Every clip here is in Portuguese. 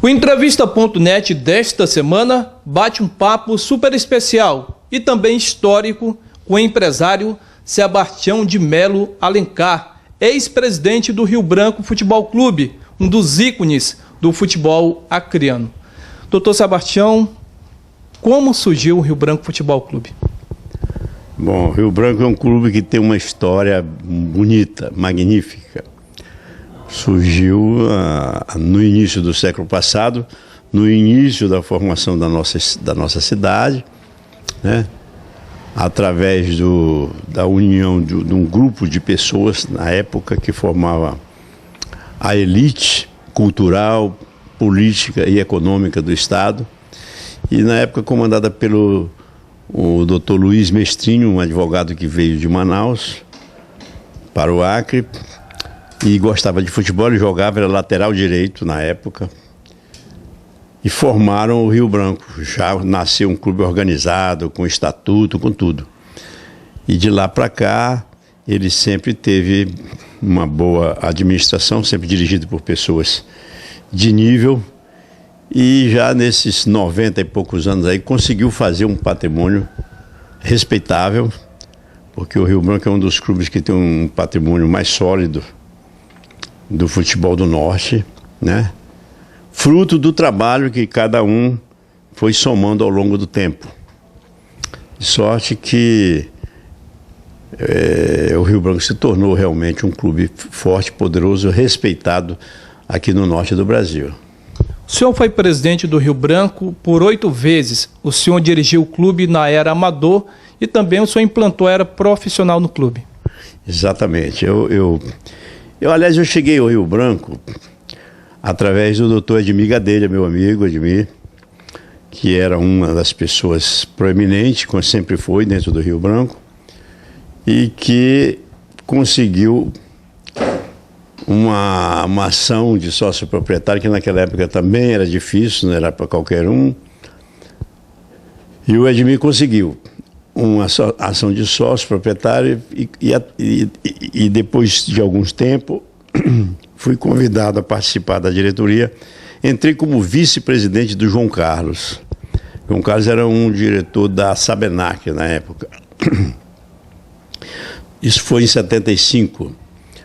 O Entrevista.net desta semana bate um papo super especial e também histórico com o empresário Sebastião de Melo Alencar, ex-presidente do Rio Branco Futebol Clube, um dos ícones do futebol acreano. Doutor Sebastião, como surgiu o Rio Branco Futebol Clube? Bom, o Rio Branco é um clube que tem uma história bonita, magnífica. Surgiu no início do século passado, no início da formação da nossa cidade, né? Através da união de um grupo de pessoas, na época, que formava a elite cultural, política e econômica do Estado, e na época comandada pelo Dr. Luiz Mestrinho, um advogado que veio de Manaus para o Acre, e gostava de futebol, e jogava, era lateral direito na época, e formaram o Rio Branco. Já nasceu um clube organizado, com estatuto, com tudo. E de lá para cá, ele sempre teve uma boa administração, sempre dirigido por pessoas de nível, e já nesses 90 e poucos anos aí, conseguiu fazer um patrimônio respeitável, porque o Rio Branco é um dos clubes que tem um patrimônio mais sólido do futebol do Norte, né? Fruto do trabalho que cada um foi somando ao longo do tempo. De sorte que o Rio Branco se tornou realmente um clube forte, poderoso, respeitado aqui no norte do Brasil. O senhor foi presidente do Rio Branco por 8 vezes. O senhor dirigiu o clube na era amador e também o senhor implantou a era profissional no clube. Exatamente. Aliás, eu cheguei ao Rio Branco através do doutor Edmir Gadelha, meu amigo Edmir, que era uma das pessoas proeminentes, como sempre foi, dentro do Rio Branco, e que conseguiu uma ação de sócio proprietário, que naquela época também era difícil, não era para qualquer um, e o Edmir conseguiu uma ação de sócio proprietário, e depois de alguns tempos fui convidado a participar da diretoria. Entrei como vice-presidente do João Carlos. João Carlos era um diretor da Sabenac na época. Isso foi em 75.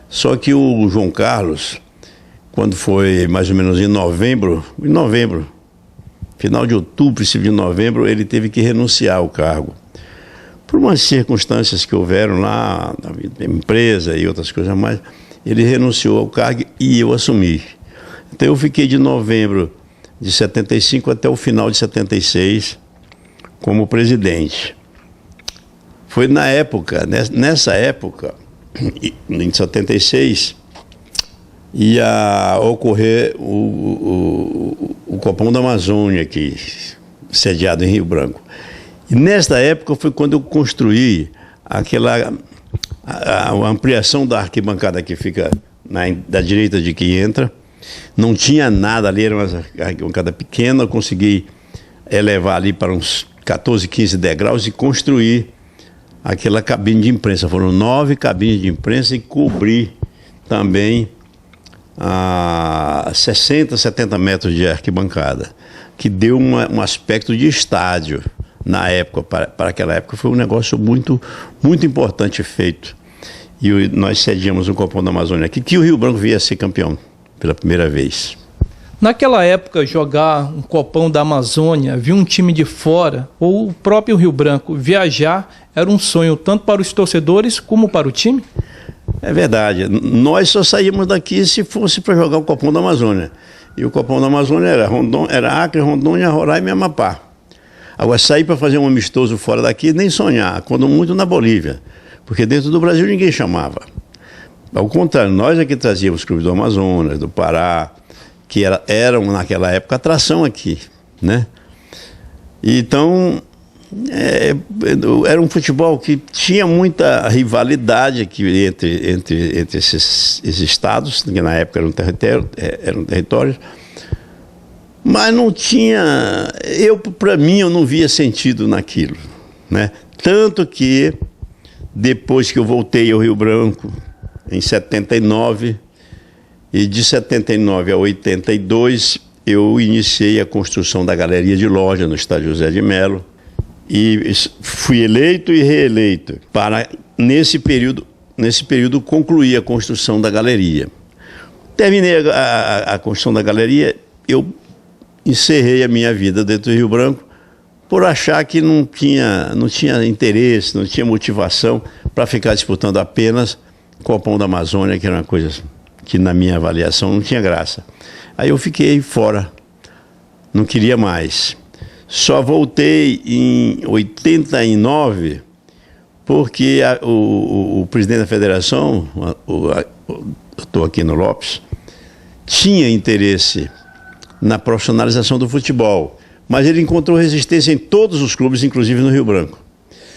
Só que o João Carlos, quando foi mais ou menos em novembro, final de outubro, princípio de novembro, ele teve que renunciar ao cargo. Por umas circunstâncias que houveram lá na empresa e outras coisas mais, ele renunciou ao cargo e eu assumi. Então eu fiquei de novembro de 75 até o final de 76 como presidente. Foi na época, nessa época, em 76, ia ocorrer o Copão da Amazônia aqui, sediado em Rio Branco. E nesta época foi quando eu construí a ampliação da arquibancada que fica da direita de quem entra. Não tinha nada ali, era uma arquibancada pequena. Eu consegui elevar ali para uns 14, 15 degraus e construir aquela cabine de imprensa. Foram 9 cabines de imprensa, e cobri também 60, 70 metros de arquibancada, que deu um aspecto de estádio. Na época, para aquela época, foi um negócio muito, muito importante feito. E nós cedíamos o Copão da Amazônia aqui, que o Rio Branco viesse a ser campeão pela primeira vez. Naquela época, jogar um Copão da Amazônia, vir um time de fora, ou o próprio Rio Branco viajar, era um sonho tanto para os torcedores como para o time? É verdade. Nós só saímos daqui se fosse para jogar o Copão da Amazônia. E o Copão da Amazônia era Acre, Rondônia, Roraima e Amapá. Agora, sair para fazer um amistoso fora daqui, nem sonhar, quando muito na Bolívia, porque dentro do Brasil ninguém chamava. Ao contrário, nós é que trazíamos clubes do Amazonas, do Pará, que eram naquela época atração aqui, né? Então, era um futebol que tinha muita rivalidade aqui entre esses estados, que na época eram territórios, mas não tinha, para mim, eu não via sentido naquilo, né? Tanto que, depois que eu voltei ao Rio Branco, em 79, e de 79 a 82, eu iniciei a construção da galeria de loja no estádio José de Mello e fui eleito e reeleito para, nesse período, concluir a construção da galeria. Terminei a construção da galeria, eu encerrei a minha vida dentro do Rio Branco por achar que não tinha interesse, não tinha motivação para ficar disputando apenas Copão da Amazônia, que era uma coisa que, na minha avaliação, não tinha graça. Aí eu fiquei fora, não queria mais. Só voltei em 89, porque o presidente da federação, Dr. Aquino Lopes, tinha interesse na profissionalização do futebol, mas ele encontrou resistência em todos os clubes, inclusive no Rio Branco.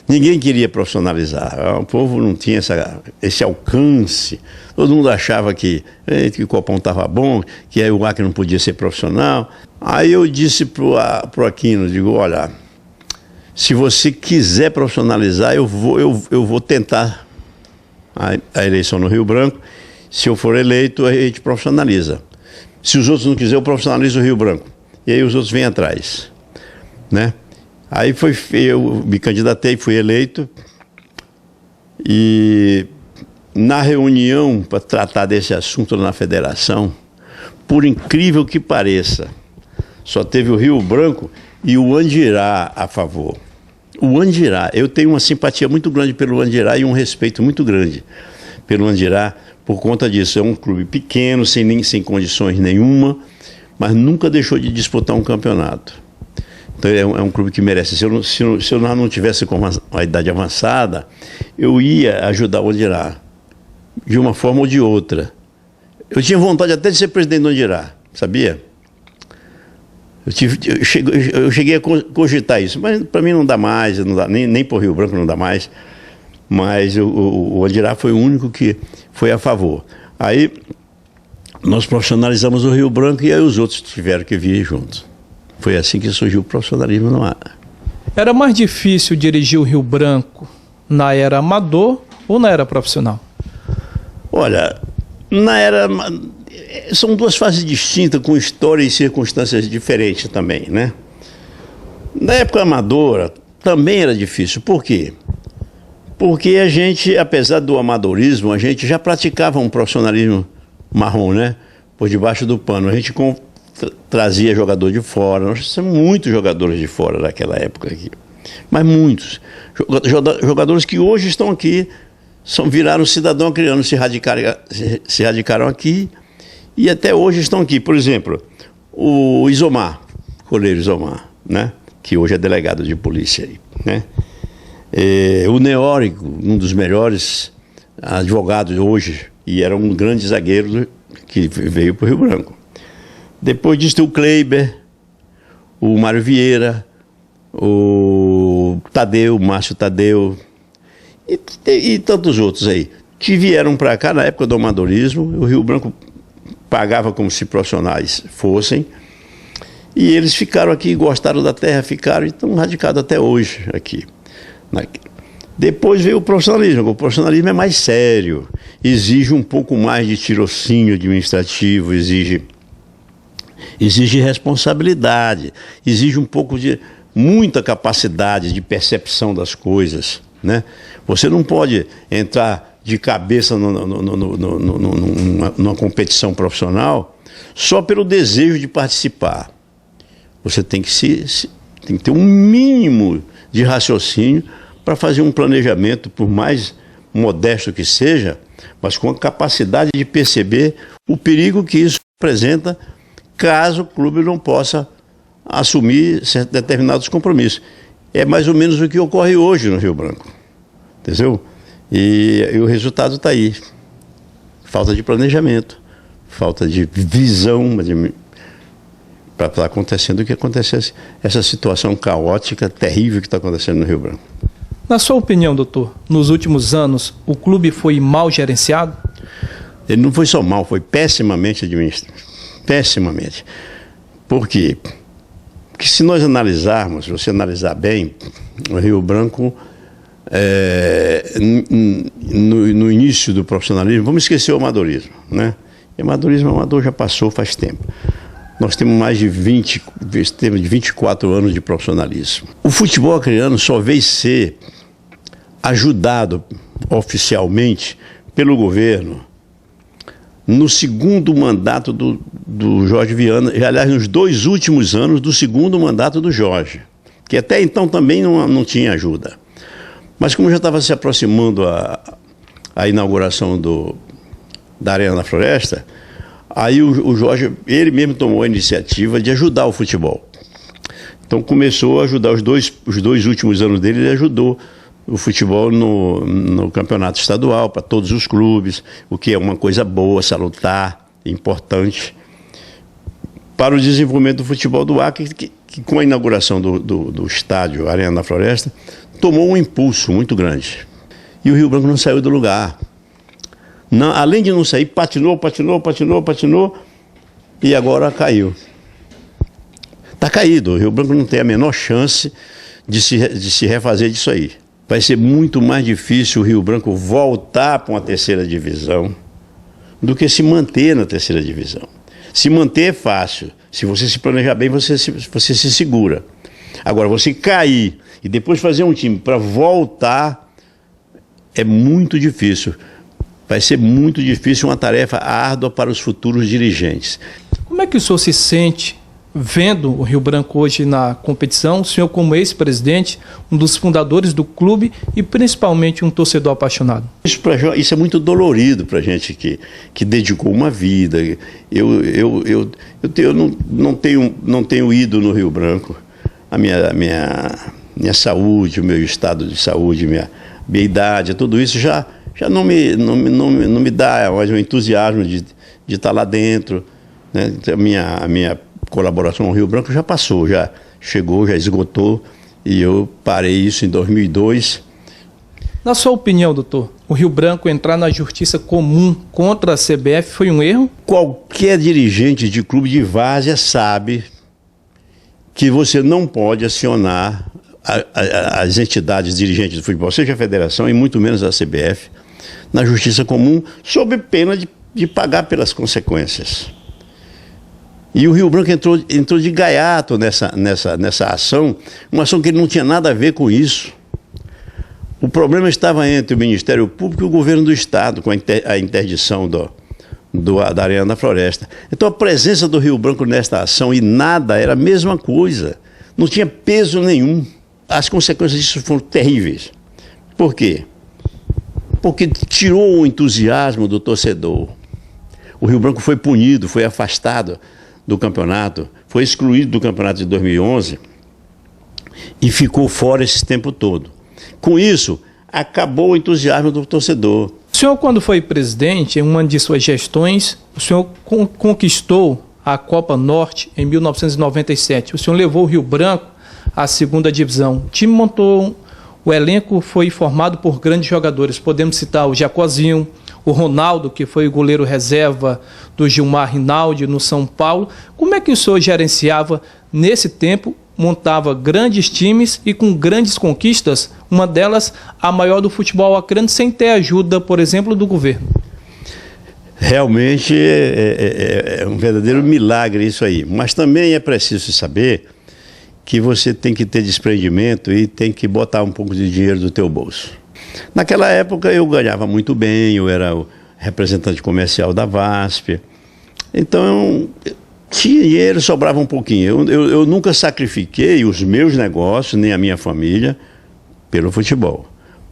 Ninguém queria profissionalizar, o povo não tinha esse alcance, todo mundo achava que o Copão estava bom, que o Acre não podia ser profissional. Aí eu disse pro Aquino, digo, olha, se você quiser profissionalizar, eu vou tentar a eleição no Rio Branco. Se eu for eleito, a gente profissionaliza. Se os outros não quiserem, eu profissionalizo o Rio Branco. E aí os outros vêm atrás, né? Aí eu me candidatei, fui eleito. E na reunião para tratar desse assunto na federação, por incrível que pareça, só teve o Rio Branco e o Andirá a favor. O Andirá, eu tenho uma simpatia muito grande pelo Andirá e um respeito muito grande pelo Andirá por conta disso. É um clube pequeno, sem condições nenhuma, mas nunca deixou de disputar um campeonato. Então é um clube que merece. Se eu não tivesse com uma idade avançada, eu ia ajudar o Andirá, de uma forma ou de outra. Eu tinha vontade até de ser presidente do Andirá, sabia? Eu cheguei a cogitar isso, mas para mim não dá mais, não dá, nem para o Rio Branco não dá mais. Mas o Andirá foi o único que foi a favor. Aí nós profissionalizamos o Rio Branco e aí os outros tiveram que vir juntos. Foi assim que surgiu o profissionalismo no ar. Era mais difícil dirigir o Rio Branco na era amador ou na era profissional? Olha, são duas fases distintas, com história e circunstâncias diferentes também, né? Na época amadora também era difícil. Por quê? Porque a gente, apesar do amadorismo, a gente já praticava um profissionalismo marrom, né? Por debaixo do pano. A gente trazia jogador de fora. Nós temos muitos jogadores de fora naquela época aqui. Mas muitos. Jogadores que hoje estão aqui, viraram cidadão acreano, se radicaram aqui e até hoje estão aqui. Por exemplo, o Isomar, goleiro Isomar, né? Que hoje é delegado de polícia aí, né? O Neórico, um dos melhores advogados hoje, e era um grande zagueiro que veio para o Rio Branco. Depois disso tem o Kleiber, o Mário Vieira, o Tadeu, o Márcio Tadeu e tantos outros aí, que vieram para cá na época do amadorismo. O Rio Branco pagava como se profissionais fossem, e eles ficaram aqui, gostaram da terra, ficaram e estão radicados até hoje aqui. Depois veio o profissionalismo. O profissionalismo é mais sério, exige um pouco mais de tirocínio administrativo, exige responsabilidade, exige um pouco de muita capacidade de percepção das coisas, né? Você não pode entrar de cabeça numa competição profissional só pelo desejo de participar. Você tem que ter um mínimo de raciocínio para fazer um planejamento, por mais modesto que seja, mas com a capacidade de perceber o perigo que isso representa caso o clube não possa assumir determinados compromissos. É mais ou menos o que ocorre hoje no Rio Branco, entendeu? E o resultado está aí. Falta de planejamento, falta de visão para estar acontecendo o que acontecesse, essa situação caótica, terrível que está acontecendo no Rio Branco. Na sua opinião, doutor, nos últimos anos, o clube foi mal gerenciado? Ele não foi só mal, foi pessimamente administrado. Pessimamente. Por quê? Porque se nós analisarmos, se você analisar bem, o Rio Branco, no início do profissionalismo, vamos esquecer o amadorismo, né? O amadorismo, o amador já passou faz tempo. Nós temos mais de 24 anos de profissionalismo. O futebol acreano só veio ser ajudado oficialmente pelo governo no segundo mandato do Jorge Viana, aliás, nos 2 últimos anos do segundo mandato do Jorge, que até então também não tinha ajuda. Mas como já estava se aproximando a inauguração da Arena da Floresta, aí o Jorge, ele mesmo tomou a iniciativa de ajudar o futebol. Então começou a ajudar os dois últimos anos dele, ele ajudou o futebol no campeonato estadual, para todos os clubes, o que é uma coisa boa, salutar, importante, para o desenvolvimento do futebol do Acre, que com a inauguração do estádio Arena da Floresta, tomou um impulso muito grande. E o Rio Branco não saiu do lugar. Não, além de não sair, patinou, e agora caiu. Está caído, o Rio Branco não tem a menor chance de se refazer disso aí. Vai ser muito mais difícil o Rio Branco voltar para uma terceira divisão do que se manter na terceira divisão. Se manter é fácil. Se você se planejar bem, você se segura. Agora, você cair e depois fazer um time para voltar é muito difícil. Vai ser muito difícil, uma tarefa árdua para os futuros dirigentes. Como é que o senhor se sente vendo o Rio Branco hoje na competição, o senhor como ex-presidente, um dos fundadores do clube e principalmente um torcedor apaixonado? Isso é muito dolorido para a gente que dedicou uma vida. Eu não tenho ido no Rio Branco. A minha saúde, o meu estado de saúde, minha idade, tudo isso já não me dá mais um entusiasmo de estar lá dentro, né? A minha colaboração ao Rio Branco já passou, já chegou, já esgotou, e eu parei isso em 2002. Na sua opinião, doutor, o Rio Branco entrar na justiça comum contra a CBF foi um erro? Qualquer dirigente de clube de várzea sabe que você não pode acionar as entidades dirigentes do futebol, seja a federação e muito menos a CBF, na justiça comum, sob pena de pagar pelas consequências. E o Rio Branco entrou de gaiato nessa ação, uma ação que não tinha nada a ver com isso. O problema estava entre o Ministério Público e o governo do Estado, com a interdição da Arena da Floresta. Então a presença do Rio Branco nesta ação e nada era a mesma coisa, não tinha peso nenhum. As consequências disso foram terríveis. Por quê? Porque tirou o entusiasmo do torcedor. O Rio Branco foi punido, foi afastado do campeonato, foi excluído do campeonato de 2011 e ficou fora esse tempo todo. Com isso, acabou o entusiasmo do torcedor. O senhor, quando foi presidente, em uma de suas gestões, o senhor conquistou a Copa Norte em 1997. O senhor levou o Rio Branco à segunda divisão. O time montou, o elenco foi formado por grandes jogadores. Podemos citar o Jacozinho, o Ronaldo, que foi o goleiro reserva do Gilmar Rinaldi no São Paulo. Como é que o senhor gerenciava nesse tempo, montava grandes times e com grandes conquistas, uma delas a maior do futebol acreano, sem ter ajuda, por exemplo, do governo? Realmente é um verdadeiro milagre isso aí. Mas também é preciso saber que você tem que ter desprendimento e tem que botar um pouco de dinheiro do teu bolso. Naquela época eu ganhava muito bem, eu era o representante comercial da VASP, então tinha dinheiro, sobrava um pouquinho. Eu nunca sacrifiquei os meus negócios, nem a minha família, pelo futebol.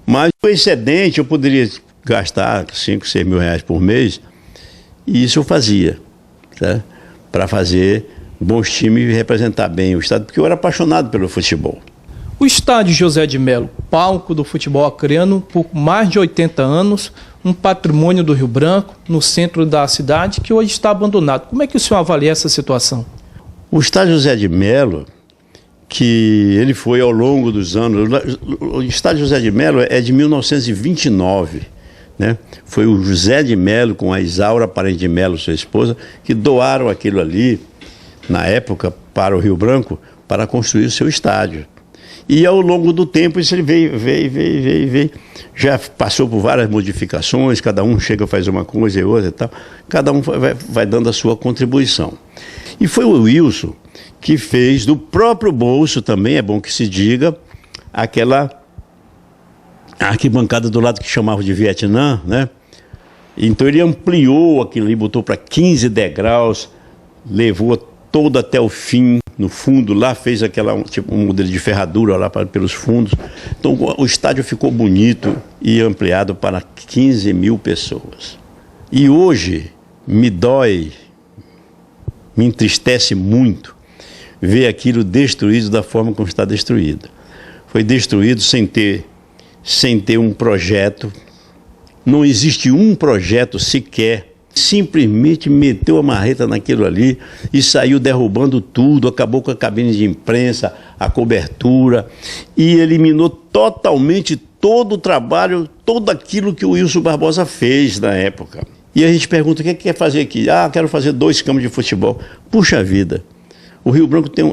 Mas o excedente eu poderia gastar 5, 6 mil reais por mês, e isso eu fazia, tá? Para fazer bons times e representar bem o estado, porque eu era apaixonado pelo futebol. O estádio José de Melo, palco do futebol acreano por mais de 80 anos, um patrimônio do Rio Branco, no centro da cidade, que hoje está abandonado. Como é que o senhor avalia essa situação? O estádio José de Melo, que ele foi ao longo dos anos, o estádio José de Melo é de 1929, né? Foi o José de Melo com a Isaura Parente de Melo, sua esposa, que doaram aquilo ali, na época, para o Rio Branco, para construir o seu estádio. E ao longo do tempo isso ele veio, já passou por várias modificações, cada um chega a fazer uma coisa e outra e tal, cada um vai dando a sua contribuição. E foi o Wilson que fez do próprio bolso, também é bom que se diga, aquela arquibancada do lado que chamava de Vietnã, né? Então ele ampliou aquilo ali, botou para 15 degraus, levou todo até o fim, no fundo lá fez tipo um modelo de ferradura lá pelos fundos. Então o estádio ficou bonito e ampliado para 15 mil pessoas. E hoje me dói, me entristece muito ver aquilo destruído da forma como está destruído. Foi destruído sem ter um projeto. Não existe um projeto sequer. Simplesmente meteu a marreta naquilo ali e saiu derrubando tudo, acabou com a cabine de imprensa, a cobertura, e eliminou totalmente todo o trabalho, tudo aquilo que o Wilson Barbosa fez na época. E a gente pergunta, o que quer fazer aqui? Ah, quero fazer 2 campos de futebol. Puxa vida, o Rio Branco tem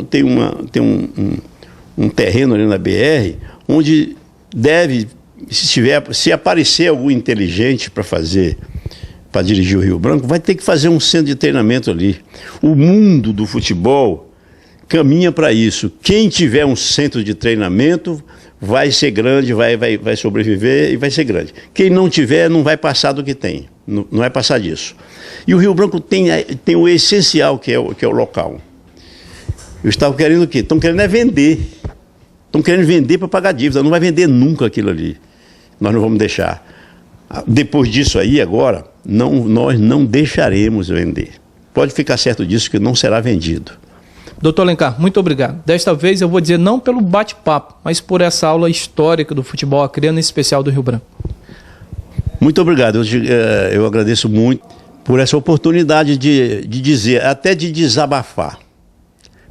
um terreno ali na BR, onde deve, se aparecer algum inteligente para dirigir o Rio Branco, vai ter que fazer um centro de treinamento ali. O mundo do futebol caminha para isso. Quem tiver um centro de treinamento vai ser grande, vai sobreviver e vai ser grande. Quem não tiver, não vai passar do que tem. Não vai passar disso. E o Rio Branco tem o essencial, que é o local. Eu estava querendo o quê? Estão querendo vender. Estão querendo vender para pagar dívida. Não vai vender nunca aquilo ali. Nós não vamos deixar. Depois disso aí, agora, nós não deixaremos vender. Pode ficar certo disso que não será vendido. Doutor Alencar, muito obrigado. Desta vez eu vou dizer não pelo bate-papo, mas por essa aula histórica do futebol acreano, em especial do Rio Branco. Muito obrigado. Eu agradeço muito por essa oportunidade de dizer, até de desabafar.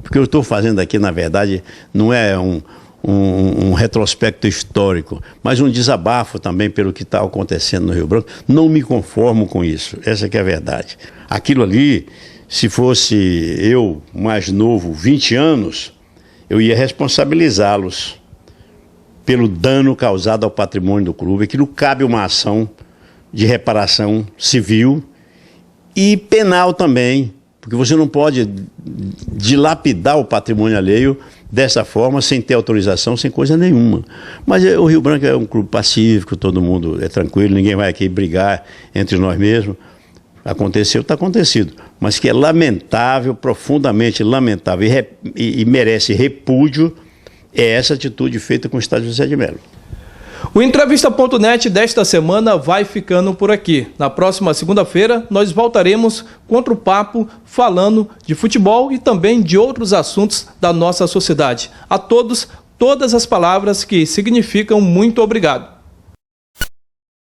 Porque eu estou fazendo aqui, na verdade, não é um retrospecto histórico, mas um desabafo também pelo que está acontecendo no Rio Branco. Não me conformo com isso, essa que é a verdade. Aquilo ali, se fosse eu mais novo, 20 anos, eu ia responsabilizá-los pelo dano causado ao patrimônio do clube. Aquilo cabe uma ação de reparação civil e penal também, porque você não pode dilapidar o patrimônio alheio dessa forma, sem ter autorização, sem coisa nenhuma. Mas o Rio Branco é um clube pacífico, todo mundo é tranquilo, ninguém vai aqui brigar entre nós mesmos. Aconteceu, está acontecido. Mas que é lamentável, profundamente lamentável e merece repúdio, é essa atitude feita com o estádio José de Melo. O Entrevista.net desta semana vai ficando por aqui. Na próxima segunda-feira, nós voltaremos contra o papo falando de futebol e também de outros assuntos da nossa sociedade. A todos, todas as palavras que significam muito obrigado.